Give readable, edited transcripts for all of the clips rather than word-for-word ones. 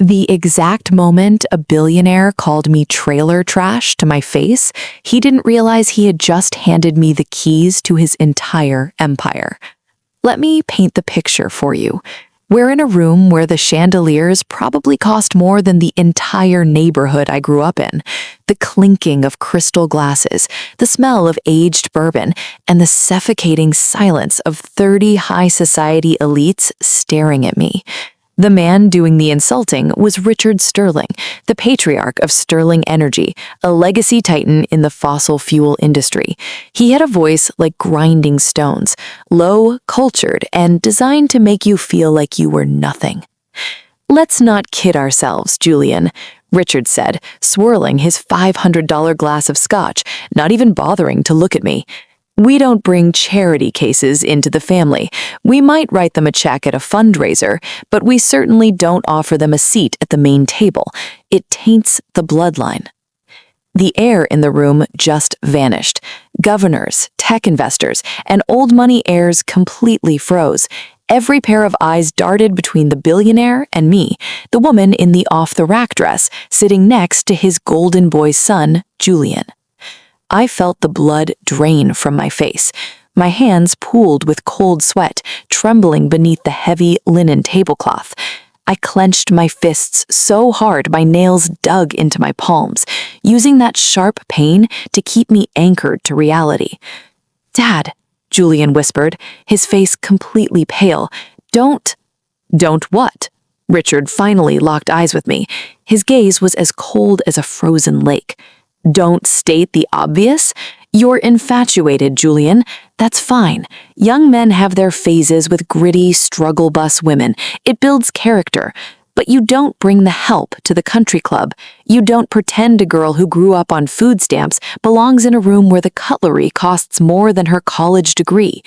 The exact moment a billionaire called me trailer trash to my face, he didn't realize he had just handed me the keys to his entire empire. Let me paint the picture for you. We're in a room where the chandeliers probably cost more than the entire neighborhood I grew up in. The clinking of crystal glasses, the smell of aged bourbon, and the suffocating silence of 30 high society elites staring at me. The man doing the insulting was Richard Sterling, the patriarch of Sterling Energy, a legacy titan in the fossil fuel industry. He had a voice like grinding stones, low, cultured, and designed to make you feel like you were nothing. "Let's not kid ourselves, Julian," Richard said, swirling his $500 glass of scotch, not even bothering to look at me. "We don't bring charity cases into the family. We might write them a check at a fundraiser, but we certainly don't offer them a seat at the main table. It taints the bloodline." The air in the room just vanished. Governors, tech investors, and old money heirs completely froze. Every pair of eyes darted between the billionaire and me, the woman in the off-the-rack dress sitting next to his golden boy son, Julian. I felt the blood drain from my face. My hands pooled with cold sweat, trembling beneath the heavy linen tablecloth. I clenched my fists so hard my nails dug into my palms, using that sharp pain to keep me anchored to reality. "Dad," Julian whispered, his face completely pale. Don't what?" Richard finally locked eyes with me. His gaze was as cold as a frozen lake. "Don't state the obvious? You're infatuated, Julian. That's fine. Young men have their phases with gritty struggle bus women. It builds character. But you don't bring the help to the country club. You don't pretend a girl who grew up on food stamps belongs in a room where the cutlery costs more than her college degree."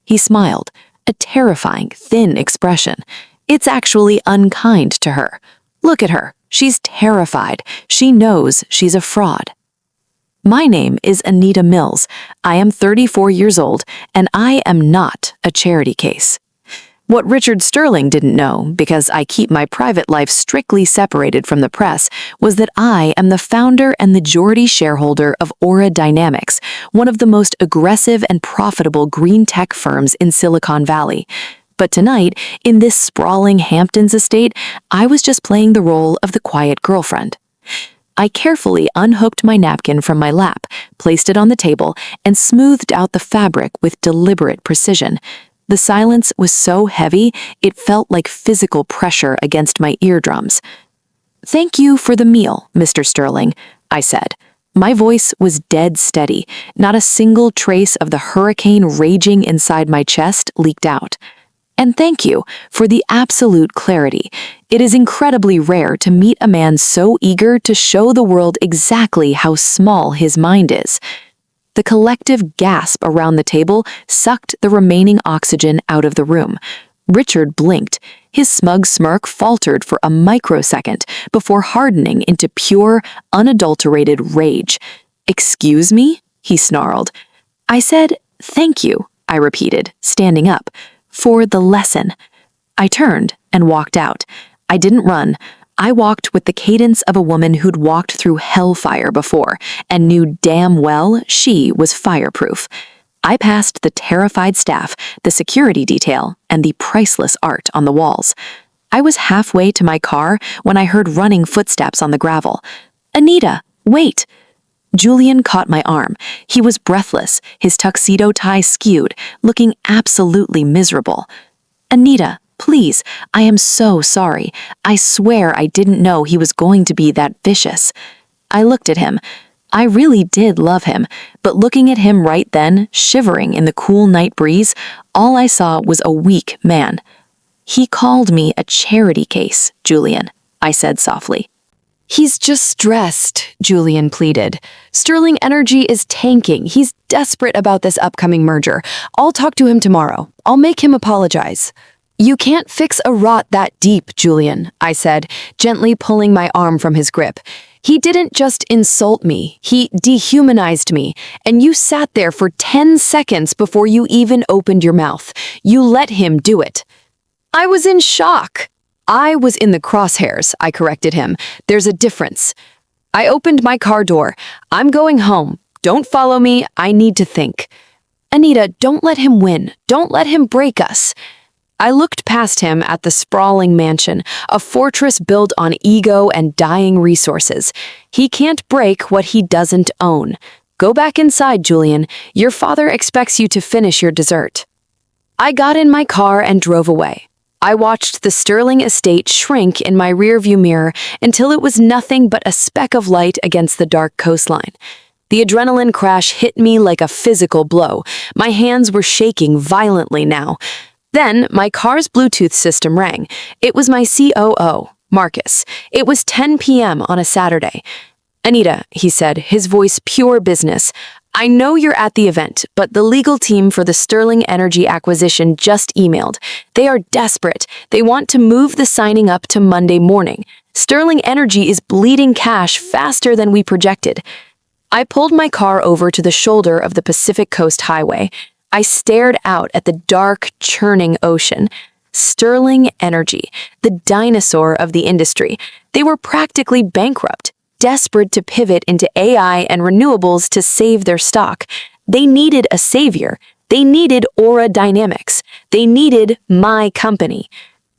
He smiled, a terrifying, thin expression. "It's actually unkind to her. Look at her. She's terrified. She knows she's a fraud." My name is Anita Mills. I am 34 years old, and I am not a charity case. What Richard Sterling didn't know, because I keep my private life strictly separated from the press, was that I am the founder and majority shareholder of Aura Dynamics, one of the most aggressive and profitable green tech firms in Silicon Valley. But tonight, in this sprawling Hamptons estate, I was just playing the role of the quiet girlfriend. I carefully unhooked my napkin from my lap, placed it on the table, and smoothed out the fabric with deliberate precision. The silence was so heavy, it felt like physical pressure against my eardrums. "Thank you for the meal, Mr. Sterling," I said. My voice was dead steady. Not a single trace of the hurricane raging inside my chest leaked out. "And thank you for the absolute clarity. It is incredibly rare to meet a man so eager to show the world exactly how small his mind is." The collective gasp around the table sucked the remaining oxygen out of the room. Richard blinked. His smug smirk faltered for a microsecond before hardening into pure, unadulterated rage. "Excuse me?" he snarled. "I said, thank you," I repeated, standing up. "For the lesson." I turned and walked out. I didn't run. I walked with the cadence of a woman who'd walked through hellfire before and knew damn well she was fireproof. I passed the terrified staff, the security detail, and the priceless art on the walls. I was halfway to my car when I heard running footsteps on the gravel. "Anita, wait!" Julian caught my arm. He was breathless, his tuxedo tie skewed, looking absolutely miserable. "Anita, please, I am so sorry. I swear I didn't know he was going to be that vicious." I looked at him. I really did love him, but looking at him right then, shivering in the cool night breeze, all I saw was a weak man. "He called me a charity case, Julian," I said softly. "He's just stressed," Julian pleaded. "Sterling Energy is tanking. He's desperate about this upcoming merger. I'll talk to him tomorrow. I'll make him apologize." "You can't fix a rot that deep, Julian," I said, gently pulling my arm from his grip. "He didn't just insult me, he dehumanized me, and you sat there for 10 seconds before you even opened your mouth. You let him do it." I was in shock. I was in the crosshairs, I corrected him. There's a difference. I opened my car door. I'm going home. Don't follow me. I need to think. Anita, don't let him win. Don't let him break us. I looked past him at the sprawling mansion, a fortress built on ego and dying resources. He can't break what he doesn't own. Go back inside, Julian. Your father expects you to finish your dessert. I got in my car and drove away. I watched the Sterling estate shrink in my rearview mirror until it was nothing but a speck of light against the dark coastline. The adrenaline crash hit me like a physical blow. My hands were shaking violently now. Then my car's Bluetooth system rang. It was my COO, Marcus. It was 10 p.m. on a Saturday. Anita, he said, his voice pure business. I know you're at the event, but the legal team for the Sterling Energy acquisition just emailed. They are desperate. They want to move the signing up to Monday morning. Sterling Energy is bleeding cash faster than we projected. I pulled my car over to the shoulder of the Pacific Coast Highway. I stared out at the dark, churning ocean. Sterling Energy, the dinosaur of the industry. They were practically bankrupt, desperate to pivot into AI and renewables to save their stock. They needed a savior. They needed Aura Dynamics. They needed my company.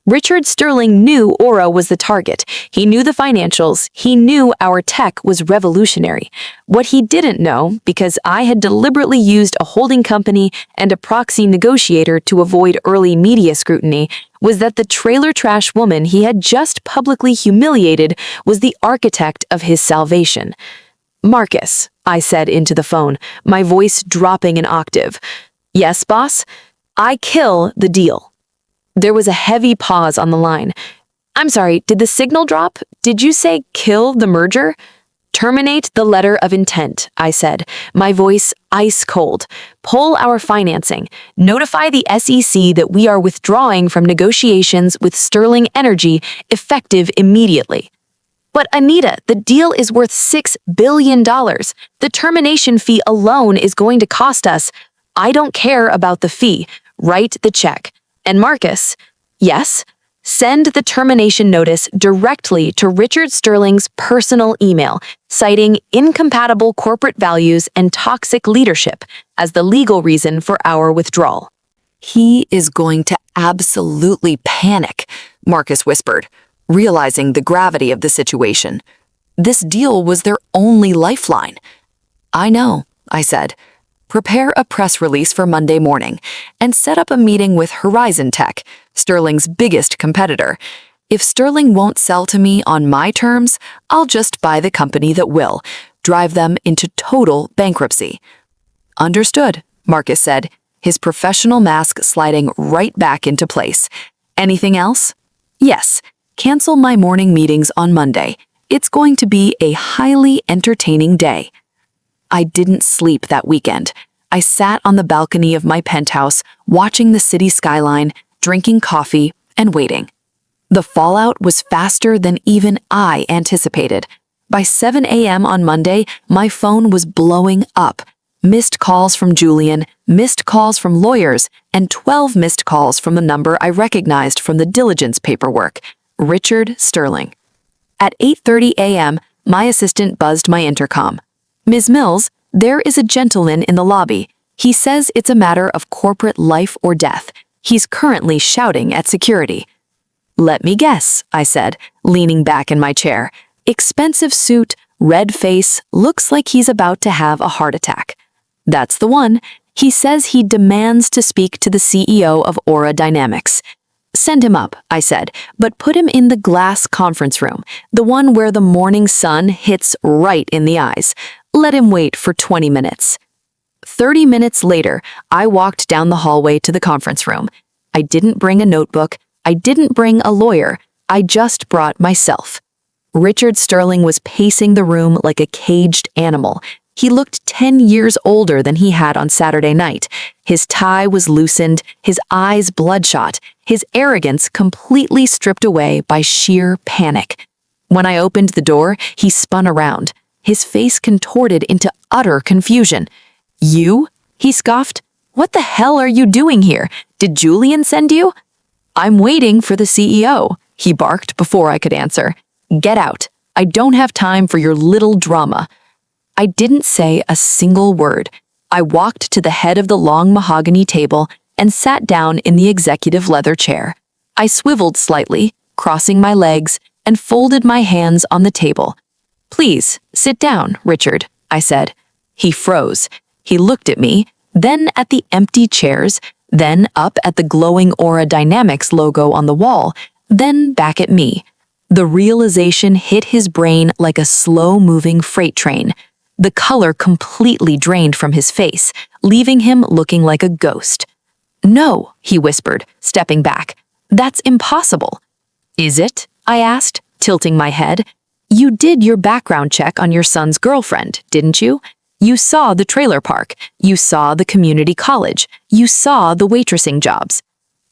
Richard Sterling knew Aura was the target. He knew the financials. He knew our tech was revolutionary. What he didn't know, because I had deliberately used a holding company and a proxy negotiator to avoid early media scrutiny, was that the trailer trash woman he had just publicly humiliated was the architect of his salvation. Marcus, I said into the phone, my voice dropping an octave. Yes, boss? I kill the deal. There was a heavy pause on the line. I'm sorry, did the signal drop? Did you say kill the merger? Terminate the letter of intent, I said, my voice ice cold. Pull our financing. Notify the SEC that we are withdrawing from negotiations with Sterling Energy, effective immediately. But Anita, the deal is worth $6 billion. The termination fee alone is going to cost us. I don't care about the fee. Write the check. And Marcus, yes, send the termination notice directly to Richard Sterling's personal email, citing incompatible corporate values and toxic leadership as the legal reason for our withdrawal. He is going to absolutely panic, Marcus whispered, realizing the gravity of the situation. This deal was their only lifeline. I know, I said. Prepare a press release for Monday morning and set up a meeting with Horizon Tech, Sterling's biggest competitor. If Sterling won't sell to me on my terms, I'll just buy the company that will, drive them into total bankruptcy. Understood, Marcus said, his professional mask sliding right back into place. Anything else? Yes, cancel my morning meetings on Monday. It's going to be a highly entertaining day. I didn't sleep that weekend. I sat on the balcony of my penthouse, watching the city skyline, drinking coffee, and waiting. The fallout was faster than even I anticipated. By 7 a.m. on Monday, my phone was blowing up. Missed calls from Julian, missed calls from lawyers, and 12 missed calls from the number I recognized from the diligence paperwork, Richard Sterling. At 8:30 a.m., my assistant buzzed my intercom. Ms. Mills, there is a gentleman in the lobby. He says it's a matter of corporate life or death. He's currently shouting at security. Let me guess, I said, leaning back in my chair. Expensive suit, red face, looks like he's about to have a heart attack. That's the one. He says he demands to speak to the CEO of Aura Dynamics. Send him up, I said, but put him in the glass conference room, the one where the morning sun hits right in the eyes. Let him wait for 20 minutes. 30 minutes later, I walked down the hallway to the conference room. I didn't bring a notebook. I didn't bring a lawyer. I just brought myself. Richard Sterling was pacing the room like a caged animal. He looked 10 years older than he had on Saturday night. His tie was loosened, his eyes bloodshot, his arrogance completely stripped away by sheer panic. When I opened the door, he spun around. His face contorted into utter confusion. You? He scoffed. What the hell are you doing here? Did Julian send you? I'm waiting for the CEO. he barked before I could answer. Get out. I don't have time for your little drama. I didn't say a single word. I walked to the head of the long mahogany table and sat down in the executive leather chair. I swiveled slightly, crossing my legs, and folded my hands on the table. Please, sit down, Richard, I said. He froze. He looked at me, then at the empty chairs, then up at the glowing Aura Dynamics logo on the wall, then back at me. The realization hit his brain like a slow-moving freight train. The color completely drained from his face, leaving him looking like a ghost. No, he whispered, stepping back. That's impossible. Is it? I asked, tilting my head. You did your background check on your son's girlfriend, didn't you? You saw the trailer park. You saw the community college. You saw the waitressing jobs.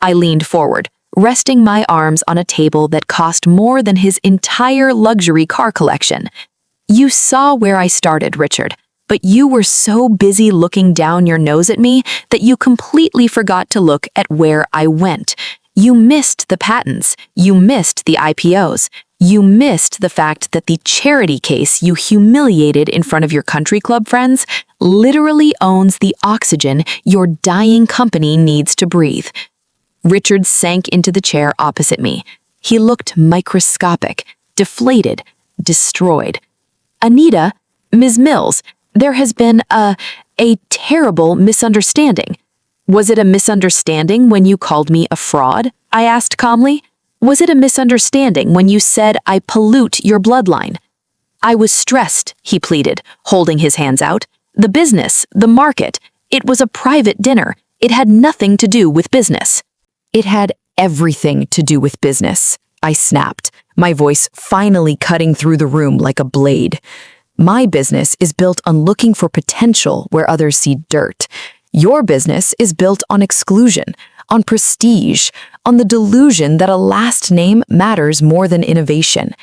I leaned forward, resting my arms on a table that cost more than his entire luxury car collection. You saw where I started, Richard, but you were so busy looking down your nose at me that you completely forgot to look at where I went. You missed the patents. You missed the IPOs. You missed the fact that the charity case you humiliated in front of your country club friends literally owns the oxygen your dying company needs to breathe. Richard sank into the chair opposite me. He looked microscopic, deflated, destroyed. Anita, Ms. Mills, there has been a terrible misunderstanding. Was it a misunderstanding when you called me a fraud? I asked calmly. Was it a misunderstanding when you said I pollute your bloodline? I was stressed, he pleaded, holding his hands out. The business, the market, it was a private dinner. It had nothing to do with business. It had everything to do with business, I snapped, my voice finally cutting through the room like a blade. My business is built on looking for potential where others see dirt. Your business is built on exclusion, on prestige, on the delusion that a last name matters more than innovation.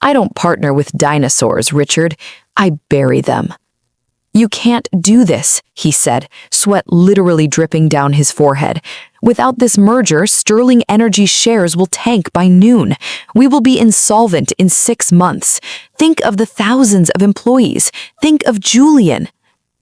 I don't partner with dinosaurs, Richard. I bury them. You can't do this, he said, sweat literally dripping down his forehead. Without this merger, Sterling Energy's shares will tank by noon. We will be insolvent in 6 months. Think of the thousands of employees. Think of Julian.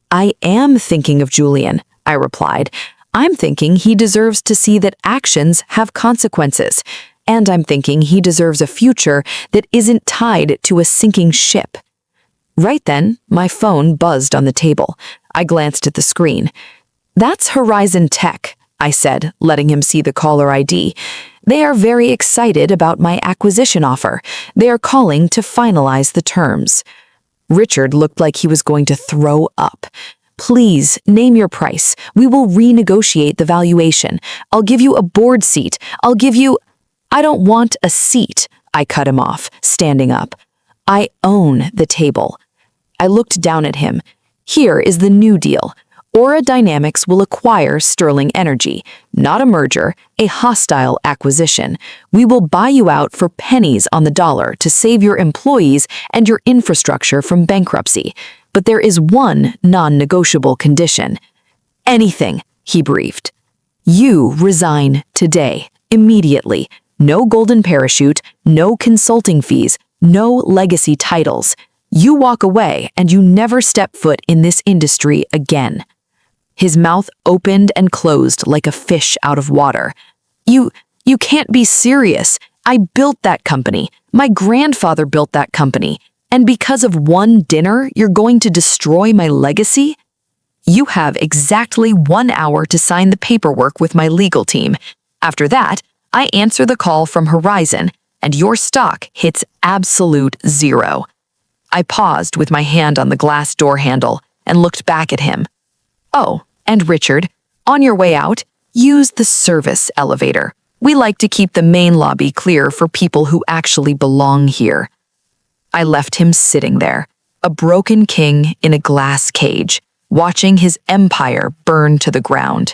I am thinking of Julian, I replied. I'm thinking he deserves to see that actions have consequences. And I'm thinking he deserves a future that isn't tied to a sinking ship. Right then, my phone buzzed on the table. I glanced at the screen. That's Horizon Tech, I said, letting him see the caller ID. They are very excited about my acquisition offer. They are calling to finalize the terms. Richard looked like he was going to throw up. Please, name your price. We will renegotiate the valuation. I'll give you a board seat. I'll give you... I don't want a seat, I cut him off, standing up. I own the table. I looked down at him. Here is the new deal. Aura Dynamics will acquire Sterling Energy, not a merger, a hostile acquisition. We will buy you out for pennies on the dollar to save your employees and your infrastructure from bankruptcy. But there is one non-negotiable condition. Anything, he briefed. You resign today, immediately. No golden parachute, no consulting fees, no legacy titles. You walk away and you never step foot in this industry again. His mouth opened and closed like a fish out of water. You can't be serious. I built that company. My grandfather built that company. And because of one dinner, you're going to destroy my legacy? You have exactly 1 hour to sign the paperwork with my legal team. After that, I answer the call from Horizon, and your stock hits absolute zero. I paused with my hand on the glass door handle and looked back at him. Oh, and Richard, on your way out, use the service elevator. We like to keep the main lobby clear for people who actually belong here. I left him sitting there, a broken king in a glass cage, watching his empire burn to the ground.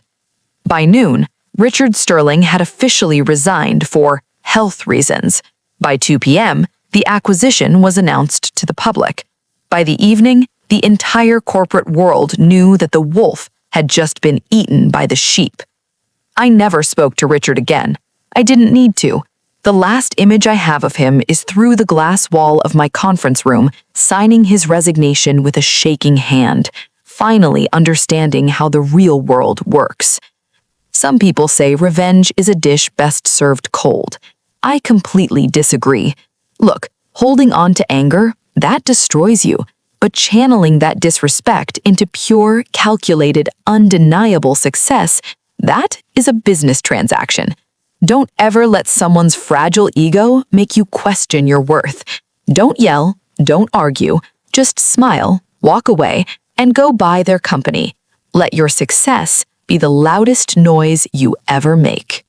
By noon, Richard Sterling had officially resigned for health reasons. By 2 p.m., the acquisition was announced to the public. By the evening, the entire corporate world knew that the wolf had just been eaten by the sheep. I never spoke to Richard again. I didn't need to. The last image I have of him is through the glass wall of my conference room, signing his resignation with a shaking hand, finally understanding how the real world works. Some people say revenge is a dish best served cold. I completely disagree. Look, holding on to anger, that destroys you, but channeling that disrespect into pure, calculated, undeniable success, that is a business transaction. Don't ever let someone's fragile ego make you question your worth. Don't yell, don't argue, just smile, walk away, and go buy their company. Let your success be the loudest noise you ever make.